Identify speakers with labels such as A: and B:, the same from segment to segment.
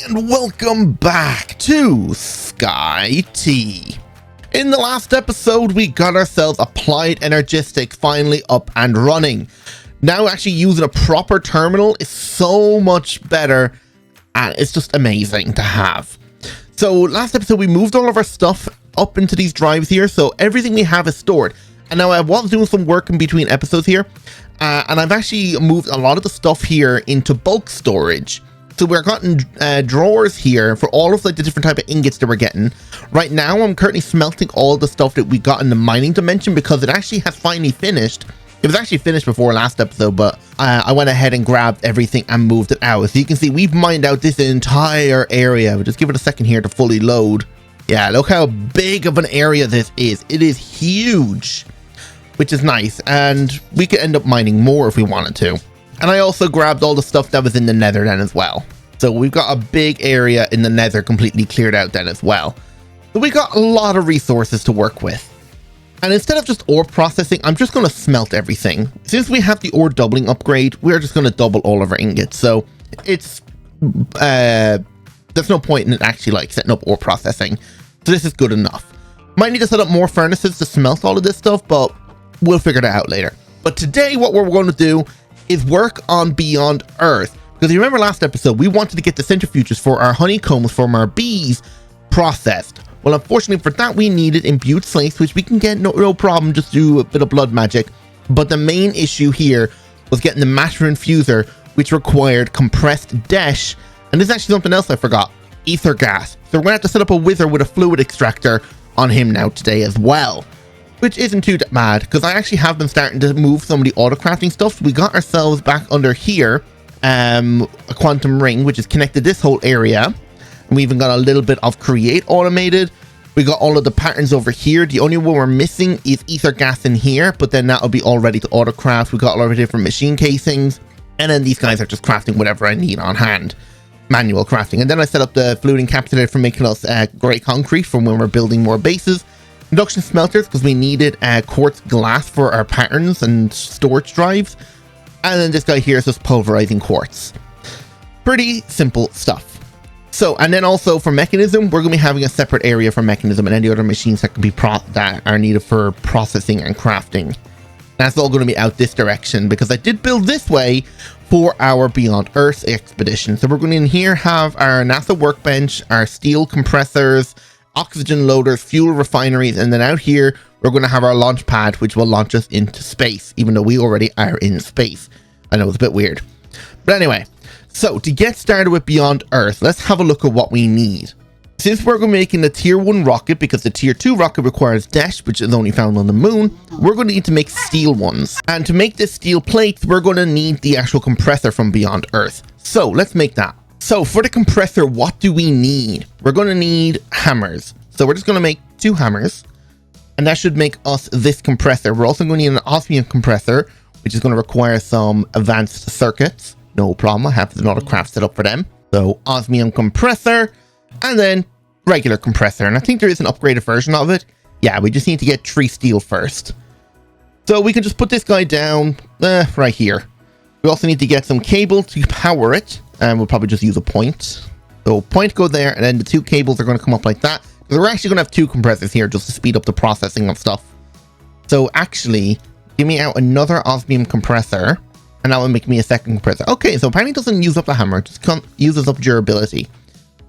A: and welcome back to SkyT. In the last episode, we got ourselves Applied Energistic finally up and running. Now actually using a proper terminal is so much better, and it's just amazing to have. So last episode, we moved all of our stuff up into these drives here, so everything we have is stored. And now I was doing some work in between episodes here, and I've actually moved a lot of the stuff here into bulk storage. So we're gotten drawers here for all of like the different type of ingots that we're getting. Right now, I'm currently smelting all the stuff that we got in the mining dimension because it actually has finally finished. It was actually finished before last episode, but I went ahead and grabbed everything and moved it out. So you can see we've mined out this entire area. We'll just give it a second here to fully load. Yeah, look how big of an area this is. It is huge, which is nice. And we could end up mining more if we wanted to. And I also grabbed all the stuff that was in the nether then as well. So we've got a big area in the nether completely cleared out then as well. So we got a lot of resources to work with. And instead of just ore processing, I'm just going to smelt everything. Since we have the ore doubling upgrade, we're just going to double all of our ingots. So it's, there's no point in actually like setting up ore processing. So this is good enough. Might need to set up more furnaces to smelt all of this stuff, but we'll figure that out later. But today what we're going to do is work on Beyond Earth. Because you remember last episode, we wanted to get the centrifuges for our honeycombs from our bees processed. Well, unfortunately for that, we needed imbued slates, which we can get no problem, just do a bit of blood magic. But the main issue here was getting the matter infuser, which required compressed dash. And there's actually something else I forgot, ether gas. So we're gonna have to set up a wither with a fluid extractor on him now today as well. Which isn't too bad, because I actually have been starting to move some of the auto crafting stuff. So we got ourselves back under here, a quantum ring, which is connected this whole area. And we even got a little bit of create automated. We got all of the patterns over here. The only one we're missing is ether gas in here, but then that'll be all ready to auto craft. We got a lot of different machine casings, and then these guys are just crafting whatever I need on hand. Manual crafting. And then I set up the fluid encapsulator for making us grey concrete from when we're building more bases. Induction smelters because we needed quartz glass for our patterns and storage drives. And then this guy here is just pulverizing quartz. Pretty simple stuff. So, and then also for mechanism, we're going to be having a separate area for mechanism and any other machines that can be that are needed for processing and crafting. That's all going to be out this direction because I did build this way for our Beyond Earth expedition. So we're going to in here have our NASA workbench, our steel compressors, oxygen loaders, fuel refineries, and then out here we're going to have our launch pad, which will launch us into space, even though we already are in space. I know it's a bit weird, but anyway. So to get started with Beyond Earth, let's have a look at what we need. Since we're going to be making the tier 1 rocket, because the tier 2 rocket requires dash, which is only found on the moon, we're going to need to make steel ones. And to make this steel plates, we're going to need the actual compressor from Beyond Earth. So let's make that. So for the compressor, what do we need? We're going to need hammers. So we're just going to make 2 hammers, and that should make us this compressor. We're also going to need an osmium compressor, which is going to require some advanced circuits. No problem, I have another craft set up for them. So osmium compressor, and then regular compressor. And I think there is an upgraded version of it. Yeah, we just need to get 3 steel first. So we can just put this guy down right here. We also need to get some cable to power it. And we'll probably just use a point. So point go there, and then the 2 cables are going to come up like that. We're actually going to have 2 compressors here just to speed up the processing of stuff. So actually, give me out another osmium compressor, and that will make me a second compressor. Okay, so apparently it doesn't use up the hammer, it just uses up durability.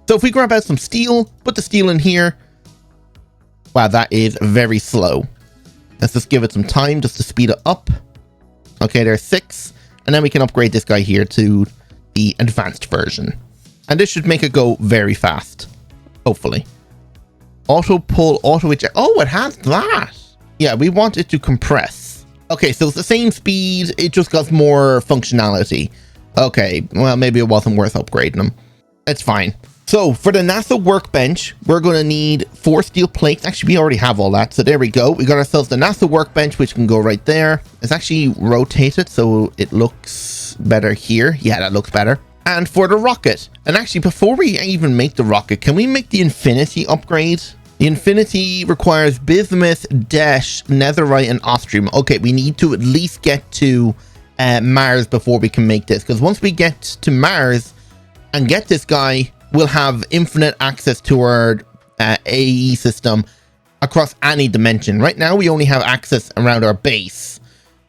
A: So if we grab out some steel, put the steel in here. Wow, that is very slow. Let's just give it some time just to speed it up. Okay, there's 6. And then we can upgrade this guy here to the advanced version. And this should make it go very fast. Hopefully. Auto pull, auto eject. Oh, it has that. Yeah, we want it to compress. Okay, so it's the same speed. It just got more functionality. Okay, well, maybe it wasn't worth upgrading them. It's fine. So for the NASA workbench, we're going to need 4 steel plates. Actually, we already have all that. So there we go. We got ourselves the NASA workbench, which can go right there. It's actually rotated, so it looks better here. Yeah, that looks better. And for the rocket, and actually before we even make the rocket, can we make the infinity upgrade? The infinity requires bismuth, dash, netherite, and ostrium. Okay, we need to at least get to Mars before we can make this, because once we get to Mars and get this guy, we'll have infinite access to our AE system across any dimension. Right now, we only have access around our base.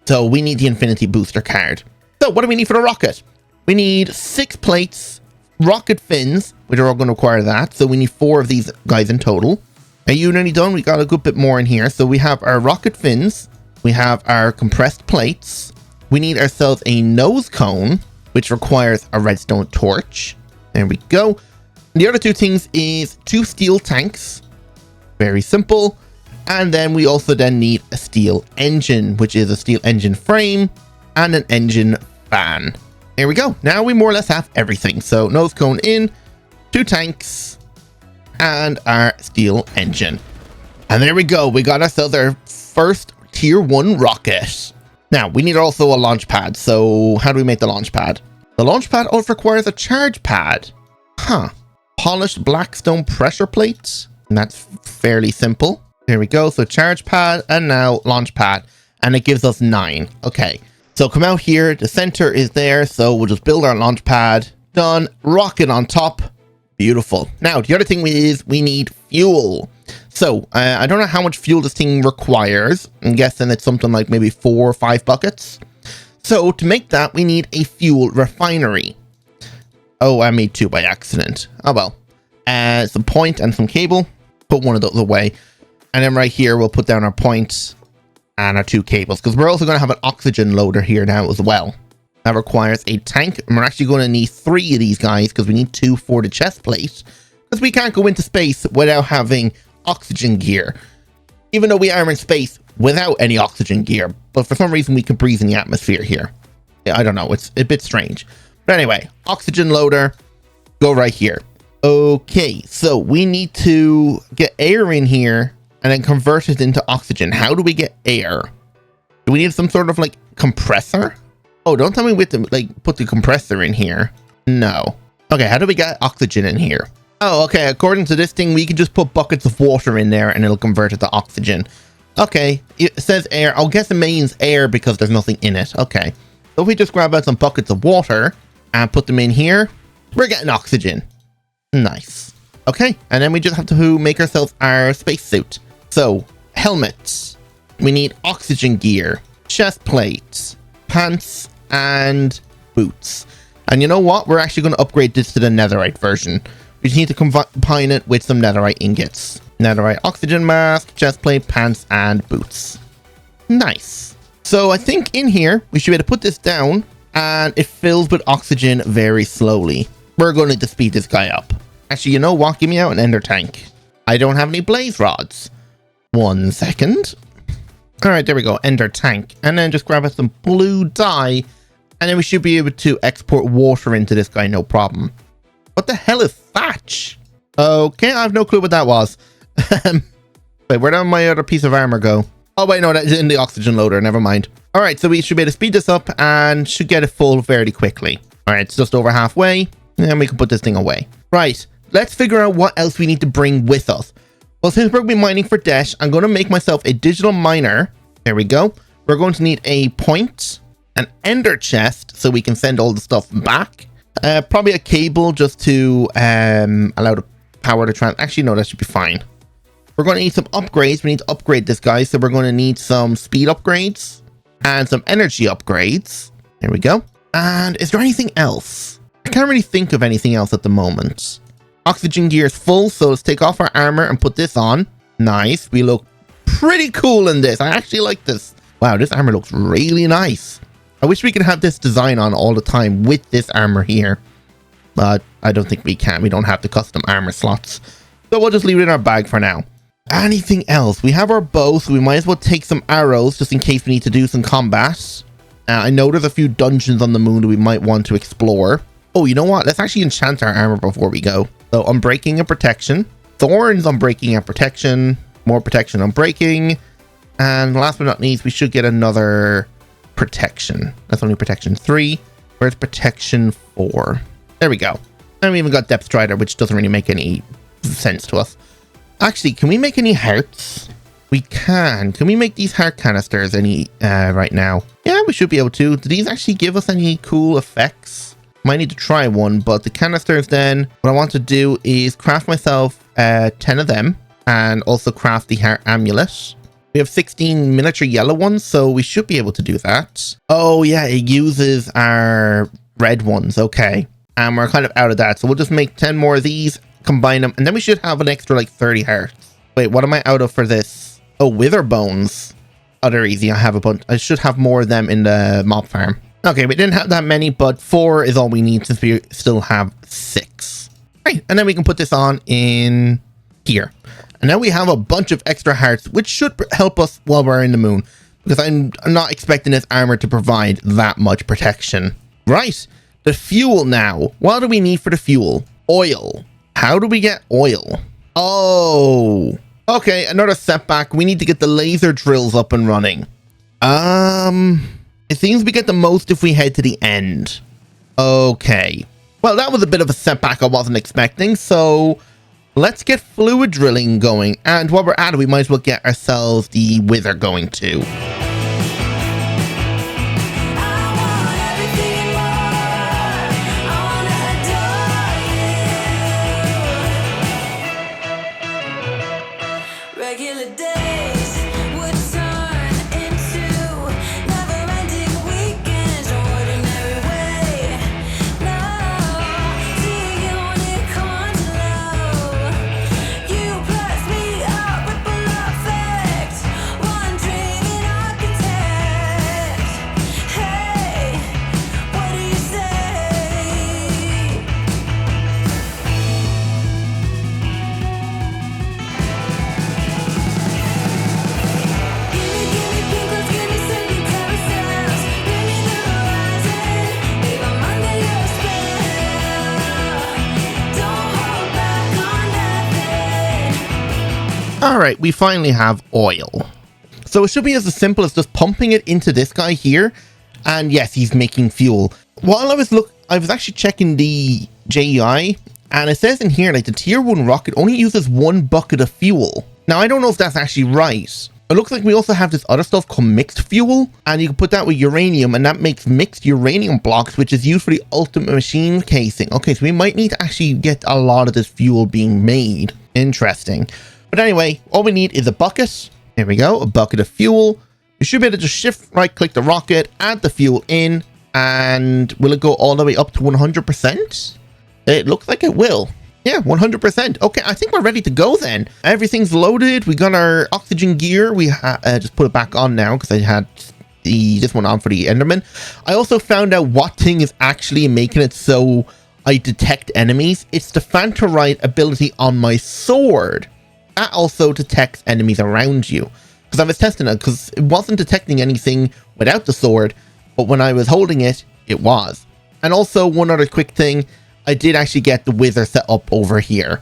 A: So we need the Infinity Booster card. So what do we need for the rocket? We need 6 plates, rocket fins, which are all going to require that. So we need 4 of these guys in total. Are you nearly done? We got a good bit more in here. So we have our rocket fins. We have our compressed plates. We need ourselves a nose cone, which requires a redstone torch. There we go. And the other 2 things is 2 steel tanks. Very simple. And then we also then need a steel engine, which is a steel engine frame and an engine fan. There we go. Now we more or less have everything. So nose cone in, 2 tanks, and our steel engine. And there we go. We got ourselves our first tier 1 rocket. Now we need also a launch pad. So how do we make the launch pad? The launch pad also requires a charge pad. Polished blackstone pressure plates. And that's fairly simple. There we go. So charge pad and now launch pad. And it gives us 9. Okay. So come out here. The center is there. So we'll just build our launch pad. Done. Rocket on top. Beautiful. Now, the other thing is we need fuel. So I don't know how much fuel this thing requires. I'm guessing it's something like maybe 4 or 5 buckets. So to make that, we need a fuel refinery. Oh, I made 2 by accident. Oh, well. Some point and some cable. Put one of those away. And then right here, we'll put down our points and our 2 cables. Because we're also going to have an oxygen loader here now as well. That requires a tank. And we're actually going to need 3 of these guys because we need 2 for the chest plate. Because we can't go into space without having oxygen gear. Even though we are in space without any oxygen gear. But for some reason, we can breathe in the atmosphere here. Yeah, I don't know. It's a bit strange. But anyway, oxygen loader. Go right here. Okay, so we need to get air in here and then convert it into oxygen. How do we get air? Do we need some sort of like compressor? Oh, don't tell me we have to like put the compressor in here. No. Okay, how do we get oxygen in here? Oh, okay, according to this thing, we can just put buckets of water in there and it'll convert it to oxygen. Okay, it says air. I'll guess it means air because there's nothing in it. Okay, so if we just grab out some buckets of water and put them in here, we're getting oxygen. Nice. Okay, and then we just have to make ourselves our spacesuit. So, helmets. We need oxygen gear, chest plates, pants, and boots. And you know what? We're actually going to upgrade this to the netherite version. We just need to combine it with some netherite ingots. Netherite oxygen mask, chest plate, pants, and boots. Nice. So I think in here, we should be able to put this down, and it fills with oxygen very slowly. We're going to need to speed this guy up. Actually, you know what? Give me out an ender tank. I don't have any blaze rods. 1 second. All right, there we go. Ender tank. And then just grab us some blue dye. And then we should be able to export water into this guy, no problem. What the hell is thatch? Okay, I have no clue what that was. Wait, where did my other piece of armor go? Oh, wait, no, that's in the oxygen loader. Never mind. All right, so we should be able to speed this up and should get it full fairly quickly. All right, it's just over halfway. And we can put this thing away. Right, let's figure out what else we need to bring with us. Well, since we're going to be mining for Dash, I'm going to make myself a digital miner. There we go. We're going to need a point, an ender chest, so we can send all the stuff back. Probably a cable just to allow the power to actually, no, that should be fine. We're going to need some upgrades. We need to upgrade this guy. So we're going to need some speed upgrades and some energy upgrades. There we go. And is there anything else? I can't really think of anything else at the moment. Oxygen gear is full, so let's take off our armor and put this on. Nice. We look pretty cool in this. I actually like this. Wow, this armor looks really nice. I wish we could have this design on all the time with this armor here. But I don't think we can. We don't have the custom armor slots. So we'll just leave it in our bag for now. Anything else? We have our bow, so we might as well take some arrows just in case we need to do some combat. I know there's a few dungeons on the moon that we might want to explore. Oh, you know what? Let's actually enchant our armor before we go. So unbreaking and protection. Thorns unbreaking and protection. More protection unbreaking. And last but not least, we should get another protection. That's only protection 3. Where's protection 4? There we go. And we even got depth strider, which doesn't really make any sense to us. Actually, can we make any hearts? We can. Can we make these heart canisters any right now? Yeah, we should be able to. Do these actually give us any cool effects? Might need to try one, but the canisters then, what I want to do is craft myself 10 of them and also craft the heart amulet. We have 16 miniature yellow ones, so we should be able to do that. Oh yeah, it uses our red ones. Okay. And we're kind of out of that. So we'll just make 10 more of these, combine them, and then we should have an extra like 30 hearts. Wait, what am I out of for this? Oh, wither bones. Oh, they're easy. I have a bunch. I should have more of them in the mob farm. Okay, we didn't have that many, but 4 is all we need since we still have 6. Right, and then we can put this on in here. And now we have a bunch of extra hearts, which should help us while we're in the moon, because I'm not expecting this armor to provide that much protection. Right, the fuel now. What do we need for the fuel? Oil. How do we get oil? Oh, okay, another setback. We need to get the laser drills up and running. It seems we get the most if we head to the end. Okay. Well, that was a bit of a setback I wasn't expecting, so let's get fluid drilling going. And while we're at it, we might as well get ourselves the wither going too. Alright, we finally have oil. So it should be as simple as just pumping it into this guy here. And yes, he's making fuel. While I was actually checking the JEI, and it says in here, like, the tier 1 rocket only uses 1 bucket of fuel. Now, I don't know if that's actually right. It looks like we also have this other stuff called mixed fuel, and you can put that with uranium, and that makes mixed uranium blocks, which is used for the ultimate machine casing. Okay, so we might need to actually get a lot of this fuel being made. Interesting. But anyway, all we need is a bucket. There we go, a bucket of fuel. You should be able to just shift right click the rocket, add the fuel in, and will it go all the way up to 100%? It looks like it will. Yeah, 100%. Okay, I think we're ready to go then. Everything's loaded. We got our oxygen gear. We just put it back on now because I had this one on for the Enderman. I also found out what thing is actually making it so I detect enemies. It's the Phantorite ability on my sword. That also detects enemies around you. Because I was testing it, because it wasn't detecting anything without the sword, but when I was holding it, it was. And also, one other quick thing, I did actually get the wither set up over here.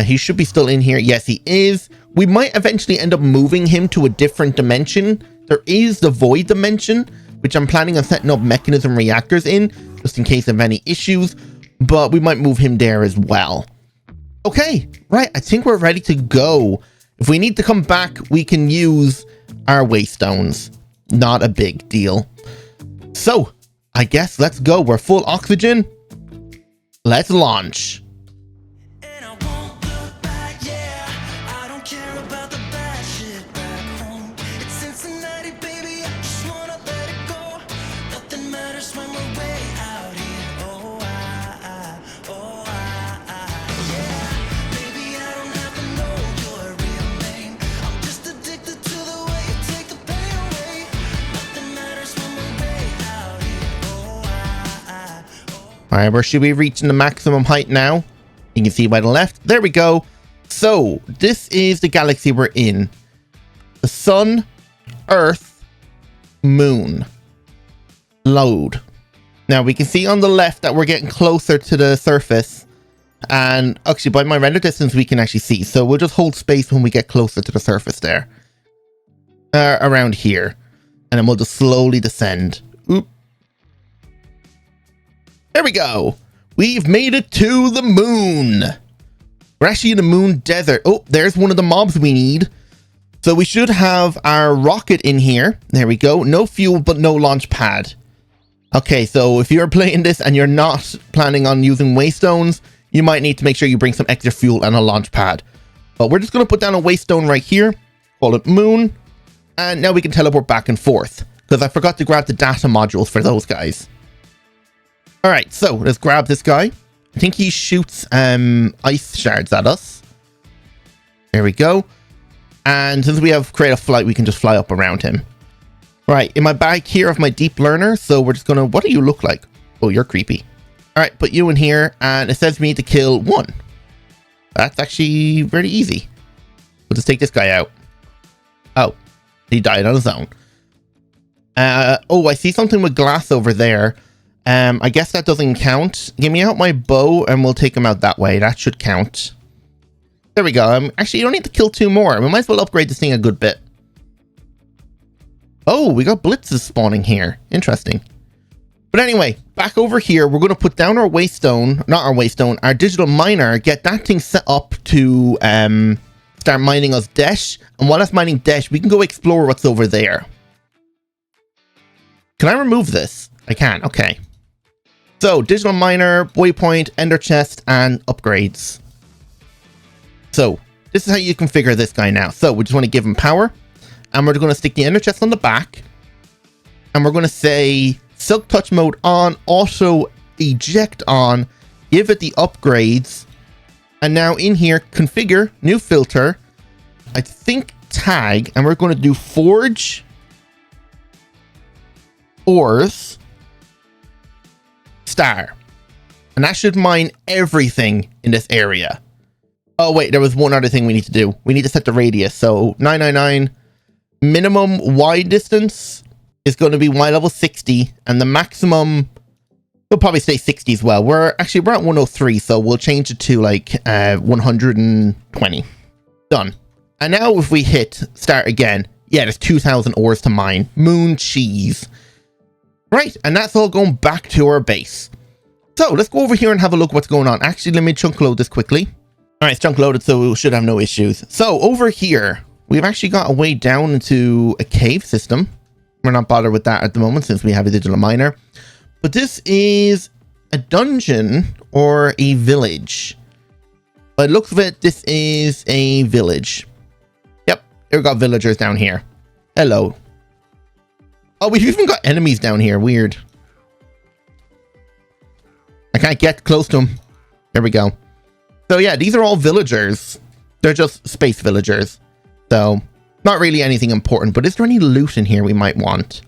A: He should be still in here. Yes, he is. We might eventually end up moving him to a different dimension. There is the void dimension, which I'm planning on setting up mechanism reactors in, just in case of any issues, but we might move him there as well. Okay, right, I think we're ready to go. If we need to come back, we can use our waystones. Not a big deal. So, I guess let's go. We're full oxygen. Let's launch. Alright, where should we reach in the maximum height now? You can see by the left. There we go. So, this is the galaxy we're in. The sun, Earth, Moon. Load. Now, we can see on the left that we're getting closer to the surface. And actually, by my render distance, we can actually see. So, we'll just hold space when we get closer to the surface there. Around here. And then we'll just slowly descend. Oop. There we go. We've made it to the moon. We're actually in the moon desert. Oh, there's one of the mobs we need. So we should have our rocket in here. There we go. No fuel, but no launch pad. Okay, so if you're playing this and you're not planning on using waystones, you might need to make sure you bring some extra fuel and a launch pad. But we're just going to put down a waystone right here, call it moon, and now we can teleport back and forth, because I forgot to grab the data modules for those guys. Alright, so let's grab this guy. I think he shoots ice shards at us. There we go. And since we have create a flight, we can just fly up around him. Right, in my bag here of my deep learner, so we're just gonna, what do you look like? Oh, you're creepy. All right, put you in here, and it says we need to kill one. That's actually very easy. We'll just take this guy out. Oh, he died on his own. Oh, I see something with glass over there. I guess that doesn't count. Give me out my bow, and we'll take him out that way. That should count. There we go. Actually, you don't need to kill two more. We might as well upgrade this thing a good bit. Oh, we got blitzes spawning here. Interesting. But anyway, back over here, we're going to put down our waystone, not our waystone, our digital miner, get that thing set up to start mining us Desh. And while that's mining Desh, we can go explore what's over there. Can I remove this? I can. Okay. So, digital miner, waypoint, ender chest, and upgrades. So, this is how you configure this guy now. So, we just want to give him power. And we're going to stick the ender chest on the back. And we're going to say silk touch mode on, auto eject on, give it the upgrades. And now in here, configure, new filter, I think tag, and we're going to do forge, ores, star. And that should mine everything in this area. Oh wait, there was one other thing we need to do. We need to set the radius. So 999. Minimum Y distance is going to be Y level 60, and the maximum will probably stay 60 as well. We're at 103, so we'll change it to like 120. Done. And now if we hit start again, yeah, there's 2,000 ores to mine. Moon cheese. Right, and that's all going back to our base. So let's go over here and have a look what's going on. Actually, let me chunk load this quickly. All right, it's chunk loaded, so we should have no issues. So over here, we've actually got a way down into a cave system. We're not bothered with that at the moment since we have a digital miner. But this is a dungeon or a village. By the looks of it, this is a village. Yep, we've got villagers down here. Hello. Oh, we've even got enemies down here. Weird. I can't get close to them. There we go. So yeah, these are all villagers. They're just space villagers. So, not really anything important, but is there any loot in here we might want?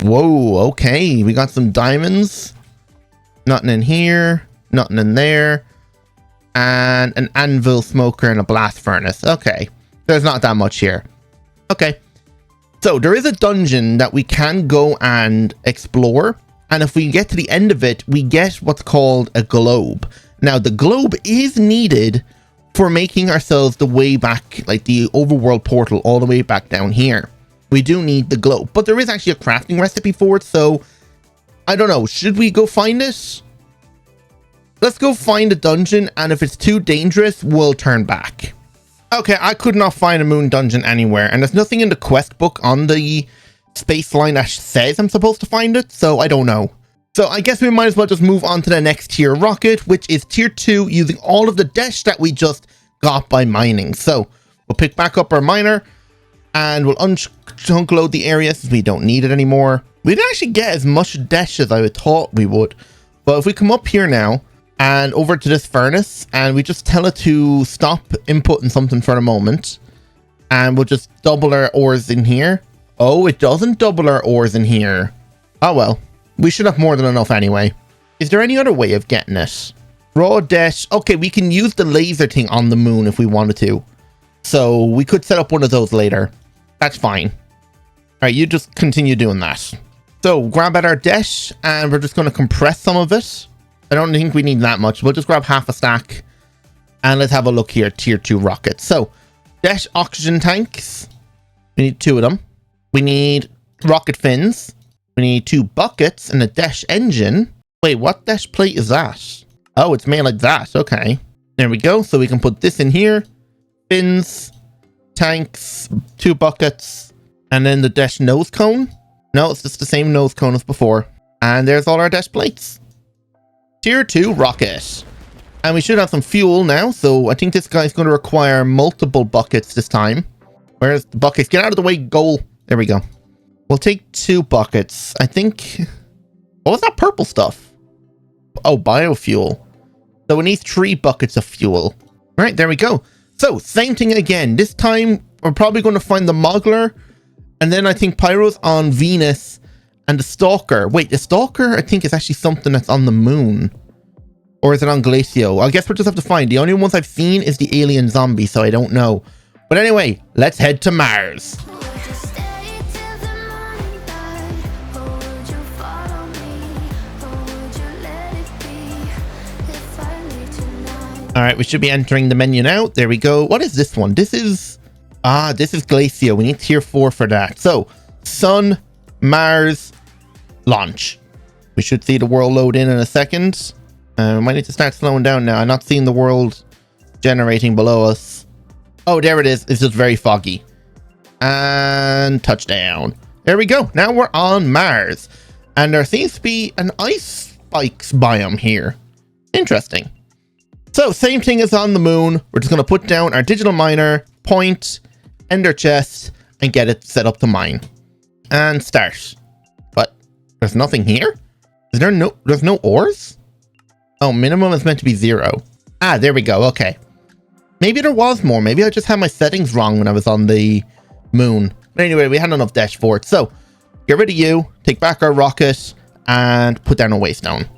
A: Whoa, okay. We got some diamonds. Nothing in here. Nothing in there. And an anvil smoker and a blast furnace. Okay. There's not that much here. Okay. So, there is a dungeon that we can go and explore. And if we get to the end of it, we get what's called a globe. Now, the globe is needed for making ourselves the way back, like the overworld portal all the way back down here. We do need the globe, but there is actually a crafting recipe for it, so I don't know. Should we go find it? Let's go find a dungeon, and if it's too dangerous, we'll turn back. Okay, I could not find a moon dungeon anywhere, and there's nothing in the quest book on the space line that says I'm supposed to find it, so I don't know. So I guess we might as well just move on to the next tier rocket, which is tier 2, using all of the Desh that we just got by mining. So we'll pick back up our miner and we'll unchunk load the area since we don't need it anymore. We didn't actually get as much Desh as I thought we would. But if we come up here now and over to this furnace and we just tell it to stop inputting something for a moment, and we'll just double our ores in here. Oh, it doesn't double our ores in here. Oh well. We should have more than enough anyway. Is there any other way of getting it? Raw Desh. Okay, we can use the laser thing on the moon if we wanted to. So we could set up one of those later. That's fine. All right, you just continue doing that. So grab at our Desh and we're just going to compress some of it. I don't think we need that much. We'll just grab half a stack. And let's have a look here. Tier 2 rockets. So Desh oxygen tanks. We need 2 of them. We need rocket fins. We need 2 buckets and a Desh engine. Wait, what Desh plate is that? Oh, it's made like that. Okay. There we go. So we can put this in here. Fins, tanks, 2 buckets, and then the Desh nose cone. No, it's just the same nose cone as before. And there's all our dash plates. Tier 2 rocket. And we should have some fuel now. So I think this guy's going to require multiple buckets this time. Where's the buckets? Get out of the way, goal. There we go. We'll take 2 buckets. I think... What was that purple stuff? Oh, biofuel. So we need 3 buckets of fuel. All right, there we go. So, same thing again. This time, we're probably going to find the Moggler. And then I think Pyro's on Venus. And the Stalker. Wait, the Stalker, I think, is actually something that's on the moon. Or is it on Glacio? I guess we'll just have to find. The only ones I've seen is the alien zombie, so I don't know. But anyway, let's head to Mars. All right, we should be entering the menu now. There we go. What is this one? This is Glacio. We need tier 4 for that. So, Sun, Mars, launch. We should see the world load in a second. We might need to start slowing down now. I'm not seeing the world generating below us. Oh, there it is. It's just very foggy. And touchdown. There we go. Now we're on Mars. And there seems to be an ice spikes biome here. Interesting. So, same thing as on the moon. We're just going to put down our digital miner, point, ender chest, and get it set up to mine. And start. But there's nothing here? Is there there's no ores? Oh, minimum is meant to be 0. Ah, there we go. Okay. Maybe there was more. Maybe I just had my settings wrong when I was on the moon. But anyway, we had enough dash for it. So, get rid of you, take back our rocket, and put down a waystone.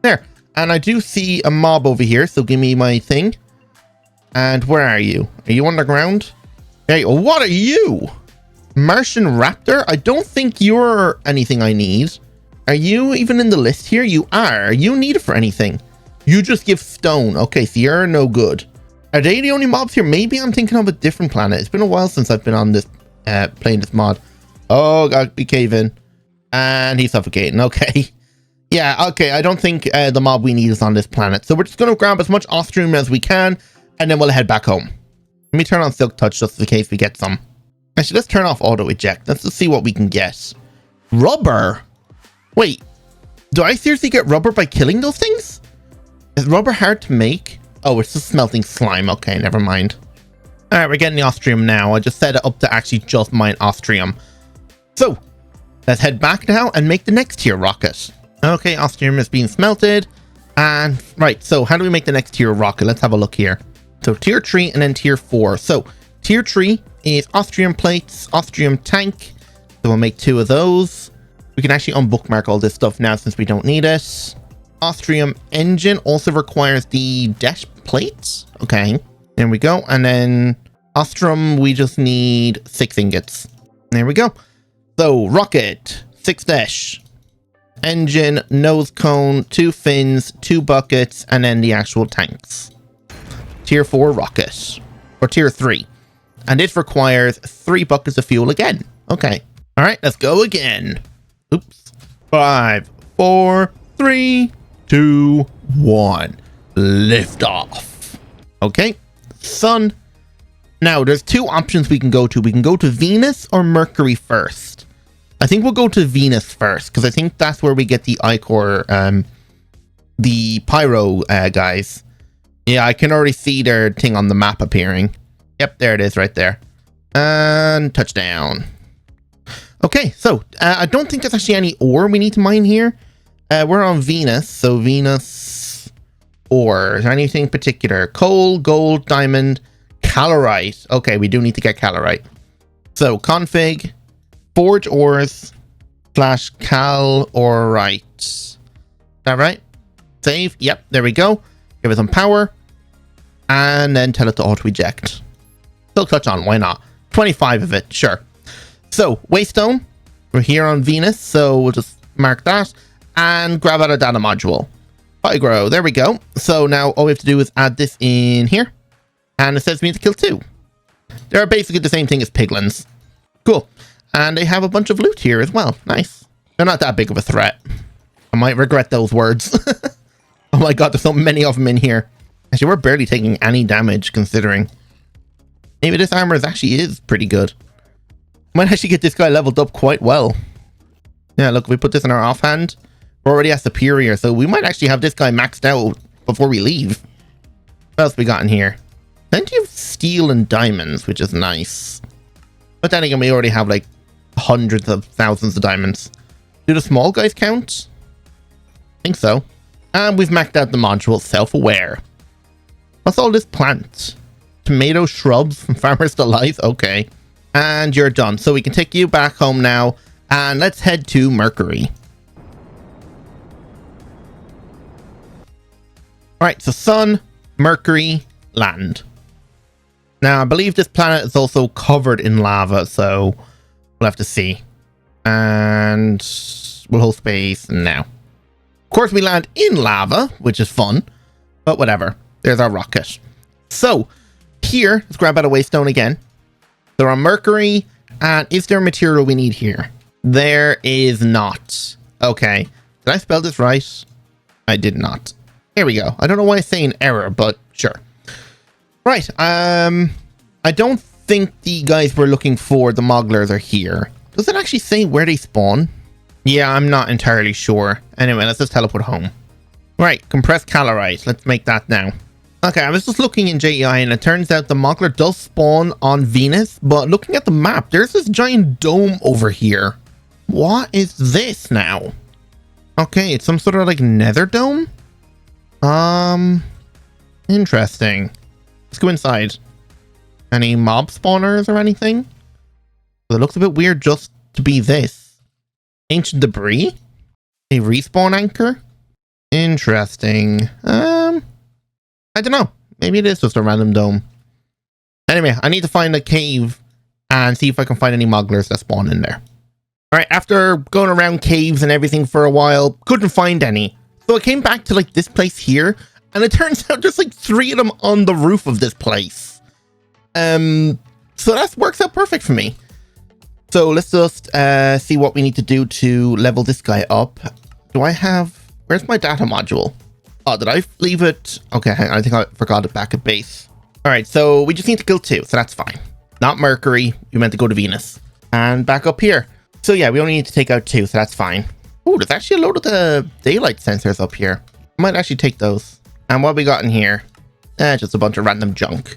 A: There. And I do see a mob over here, so give me my thing. And where are you? Are you underground? Hey, what are you? Martian Raptor? I don't think you're anything I need. Are you even in the list here? You are. Are you needed for anything? You just give stone. Okay, so you're no good. Are they the only mobs here? Maybe I'm thinking of a different planet. It's been a while since I've been on this, playing this mod. Oh, God, be caving. And he's suffocating. Okay. Yeah, okay, I don't think the mob we need is on this planet. So we're just going to grab as much Austrium as we can, and then we'll head back home. Let me turn on Silk Touch just in case we get some. Actually, let's turn off Auto Eject. Let's just see what we can get. Rubber? Wait, do I seriously get rubber by killing those things? Is rubber hard to make? Oh, it's just smelting slime. Okay, never mind. All right, we're getting the Austrium now. I just set it up to actually just mine Austrium. So, let's head back now and make the next tier rocket. Okay, Austrium is being smelted. And, right, so how do we make the next tier rocket? Let's have a look here. So, tier 3 and then tier 4. So, tier 3 is Austrium plates, Austrium tank. So, we'll make 2 of those. We can actually unbookmark all this stuff now since we don't need it. Austrium engine also requires the dash plates. Okay, there we go. And then Austrium, we just need 6 ingots. There we go. So, rocket, 6 dash. Engine, nose cone, 2 fins, 2 buckets, and then the actual tanks. Tier 4 rocket. Or tier 3. And it requires 3 buckets of fuel again. Okay. Alright, let's go again. Oops. 5, 4, 3, 2, 1. Lift off. Okay. Sun. Now, there's 2 options we can go to. We can go to Venus or Mercury first. I think we'll go to Venus first, because I think that's where we get the Ichor, the Pyro guys. Yeah, I can already see their thing on the map appearing. Yep, there it is right there. And touchdown. Okay, so I don't think there's actually any ore we need to mine here. We're on Venus, so Venus ore. Is there anything particular? Coal, gold, diamond, calorite. Okay, we do need to get calorite. So config, forge ores, / calorite. Is that right? Save. Yep, there we go. Give it some power. And then tell it to auto eject. Silk Touch on, why not? 25 of it, sure. So, waystone. We're here on Venus, so we'll just mark that. And grab out a data module. Pyro, there we go. So now all we have to do is add this in here. And it says we need to kill 2. They're basically the same thing as piglins. Cool. And they have a bunch of loot here as well. Nice. They're not that big of a threat. I might regret those words. Oh my god, there's so many of them in here. Actually, we're barely taking any damage considering. Maybe this armor actually is pretty good. Might actually get this guy leveled up quite well. Yeah, look, if we put this in our offhand, We're already at Superior, so we might actually have this guy maxed out before we leave. What else we got in here? Plenty of steel and diamonds, which is nice. But then again, we already have like hundreds of thousands of diamonds. Do the small guys count? I think so. And we've maxed out the module Self-Aware. What's all this plant? Tomato shrubs from Farmer's Delight? Okay. And you're done. So we can take you back home now. And let's head to Mercury. Alright, so Sun, Mercury, land. Now, I believe this planet is also covered in lava, so we'll have to see. And we'll hold space now. Of course, we land in lava, which is fun, but whatever. There's our rocket. So, here, let's grab out a waystone again. They're on Mercury, and is there a material we need here? There is not. Okay. Did I spell this right? I did not. Here we go. I don't know why I say an error, but sure. Right. I don't think the guys we're looking for, the Mogglers, are here. Does it actually say where they spawn? Yeah, I'm not entirely sure. Anyway, let's just teleport home. Right, compressed calorite. Let's make that now. Okay, I was just looking in JEI and it turns out the Moggler does spawn on Venus, but looking at the map, there's this giant dome over here. What is this now? Okay, it's some sort of like nether dome? Interesting. Let's go inside. Any mob spawners or anything? It looks a bit weird just to be this. Ancient debris? A respawn anchor? Interesting. I don't know. Maybe it is just a random dome. Anyway, I need to find a cave and see if I can find any Mogglers that spawn in there. Alright, after going around caves and everything for a while, couldn't find any. So I came back to like this place here, and it turns out there's like 3 of them on the roof of this place. So that works out perfect for me. So let's just see what we need to do to level this guy up. Do I have... Where's my data module? Oh, did I leave it? Okay, I think I forgot it back at base. Alright, so we just need to kill 2, so that's fine. Not Mercury, we meant to go to Venus. And back up here. So yeah, we only need to take out 2, so that's fine. Oh, there's actually a load of the daylight sensors up here. I might actually take those. And what we got in here? Just a bunch of random junk.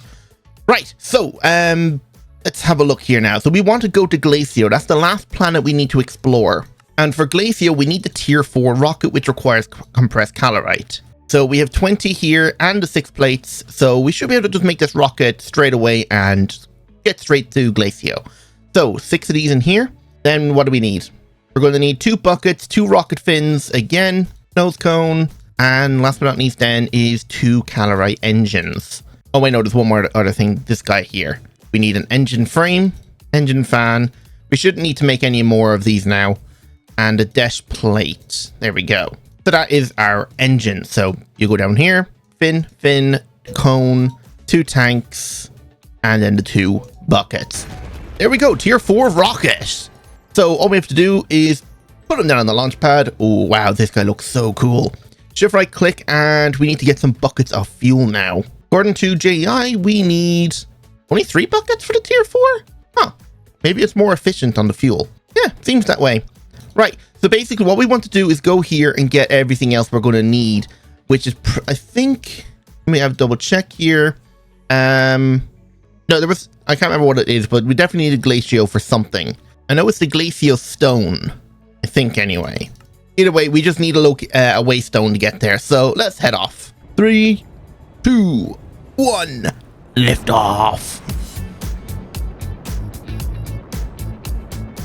A: Right, so let's have a look here now. So we want to go to Glacio. That's the last planet we need to explore. And for Glacio, we need the tier 4 rocket, which requires compressed calorite. So we have 20 here and the 6 plates. So we should be able to just make this rocket straight away and get straight to Glacio. So 6 of these in here. Then what do we need? We're going to need 2 buckets, 2 rocket fins, again, nose cone. And last but not least then is 2 calorite engines. Oh wait, no, there's one more other thing. This guy here. We need an engine frame, engine fan. We shouldn't need to make any more of these now. And a dash plate. There we go. So that is our engine. So you go down here, fin, cone, 2 tanks, and then the 2 buckets. There we go, tier 4 rocket. So all we have to do is put him down on the launch pad. Oh wow, this guy looks so cool. Shift right click, and we need to get some buckets of fuel now. According to JEI, we need only 3 buckets for the tier 4? Huh, maybe it's more efficient on the fuel. Yeah, seems that way. Right, so basically what we want to do is go here and get everything else we're going to need, which is, I think, let me have a double check here. No, there was, I can't remember what it is, but we definitely need a Glacio for something. I know it's the Glacio stone, I think anyway. Either way, we just need a waystone to get there, so let's head off. 3, 2, 1, lift off.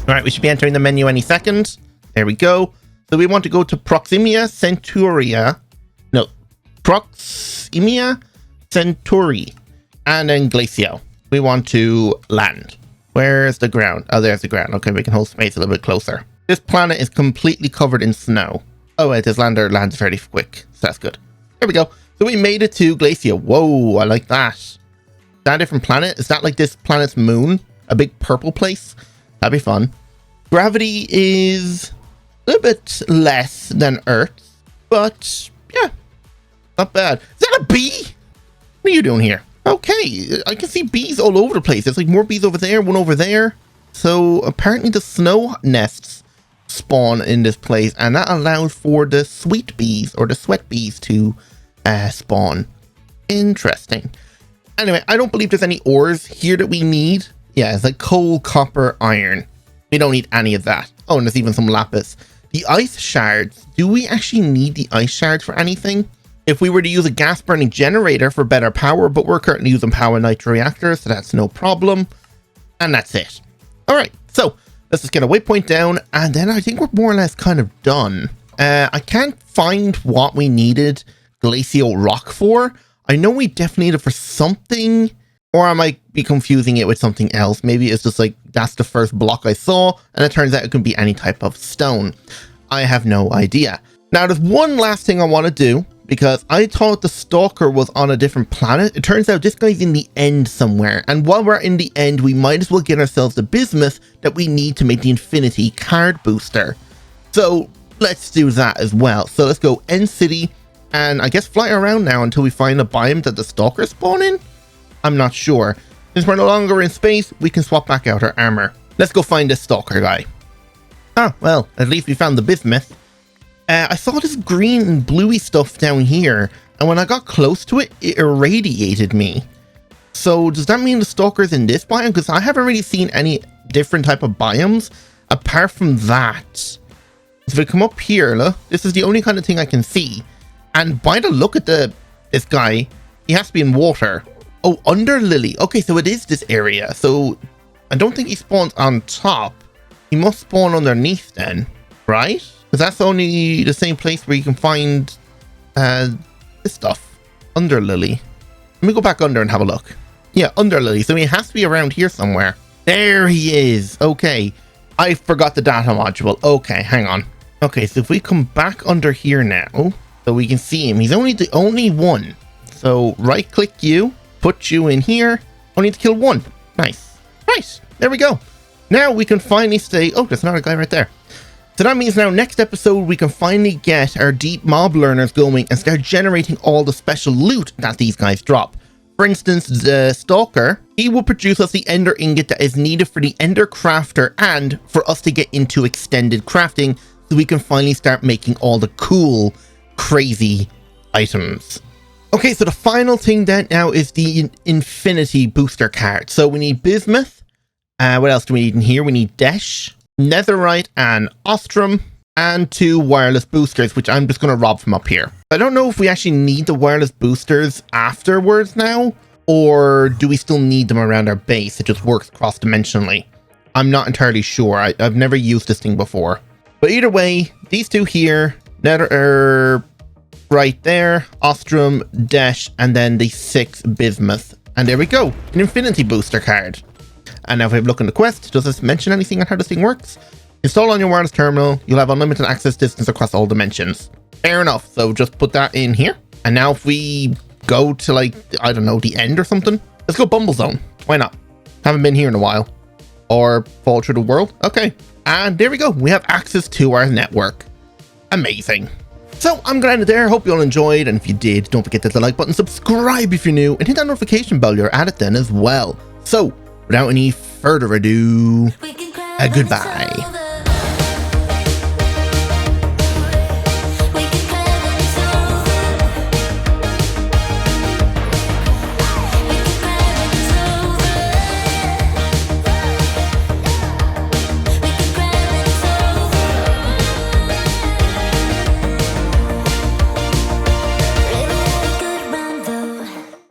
A: All right, we should be entering the menu any second. There we go. So we want to go to Proximia Centauri, and then Glacio. We want to land. Where's the ground? Oh, there's the ground. Okay, we can hold space a little bit closer. This planet is completely covered in snow. Oh wait, this lander lands fairly quick, so that's good. There we go. So we made it to Glacio. Whoa, I like that. Is that a different planet? Is that like this planet's moon? A big purple place? That'd be fun. Gravity is a little bit less than Earth, but yeah, not bad. Is that a bee? What are you doing here? Okay, I can see bees all over the place. There's like more bees over there, one over there. So apparently the snow nests spawn in this place, and that allows for the sweet bees or the sweat bees to spawn. Interesting. Anyway, I don't believe there's any ores here that we need. Yeah, it's like coal, copper, iron. We don't need any of that. Oh, and there's even some lapis. The ice shards. Do we actually need the ice shards for anything? If we were to use a gas burning generator for better power, but we're currently using power nitro reactors, so that's no problem. And that's it. All right, so let's just get a waypoint down, and then I think we're more or less kind of done. I can't find what we needed Glacio rock for. I know we definitely need it for something, or I might be confusing it with something else. Maybe it's just like, that's the first block I saw, and it turns out it can be any type of stone. I have no idea. Now, there's one last thing I want to do, because I thought the Stalker was on a different planet. It turns out this guy's in the end somewhere, and while we're in the end, we might as well get ourselves the bismuth that we need to make the Infinity card booster. So let's do that as well. So let's go End City, and I guess fly around now until we find a biome that the Stalker spawn in? I'm not sure. Since we're no longer in space, we can swap back out our armor. Let's go find this Stalker guy. Ah, well, at least we found the bismuth. I saw this green and bluey stuff down here, and when I got close to it, it irradiated me. So does that mean the Stalker's in this biome? Because I haven't really seen any different type of biomes apart from that. So if I come up here, look, this is the only kind of thing I can see. And by the look at this guy, he has to be in water. Oh, under Lily. Okay, so it is this area. So I don't think he spawns on top. He must spawn underneath then, right? Because that's only the same place where you can find this stuff. Under Lily. Let me go back under and have a look. Yeah, under Lily. So he has to be around here somewhere. There he is. Okay. I forgot the data module. Okay, hang on. Okay, so if we come back under here now, so we can see him. He's only the only one. So right click you, put you in here. I need to kill one. Nice. Right. There we go. Now we can finally say, oh, there's another guy right there. So that means now next episode we can finally get our deep mob learners going and start generating all the special loot that these guys drop. For instance, the Stalker, he will produce us the Ender Ingot that is needed for the Ender Crafter and for us to get into extended crafting so we can finally start making all the cool, crazy items. Okay, so the final thing then now is the Infinity Booster card. So we need Bismuth. What else do we need in here? We need Desh, Netherite, and Ostrom, and 2 wireless boosters, which I'm just going to rob from up here. I don't know if we actually need the wireless boosters afterwards now, or do we still need them around our base? It just works cross-dimensionally. I'm not entirely sure. I've never used this thing before. But either way, these 2 here, Nether, right there, Ostrom, Desh, and then the 6 Bismuth. And there we go, an Infinity Booster card. And now if I look in the quest, does this mention anything on how this thing works? Install on your wireless terminal, you'll have unlimited access distance across all dimensions. Fair enough, so just put that in here. And now if we go to, like, I don't know, the end or something, let's go Bumble Zone. Why not? Haven't been here in a while. Or fall through the world. Okay, and there we go. We have access to our network. Amazing. So I'm gonna end it there. Hope you all enjoyed, and if you did, don't forget to hit the like button, subscribe if you're new, and hit that notification bell. You're at it then as well. So without any further ado, goodbye.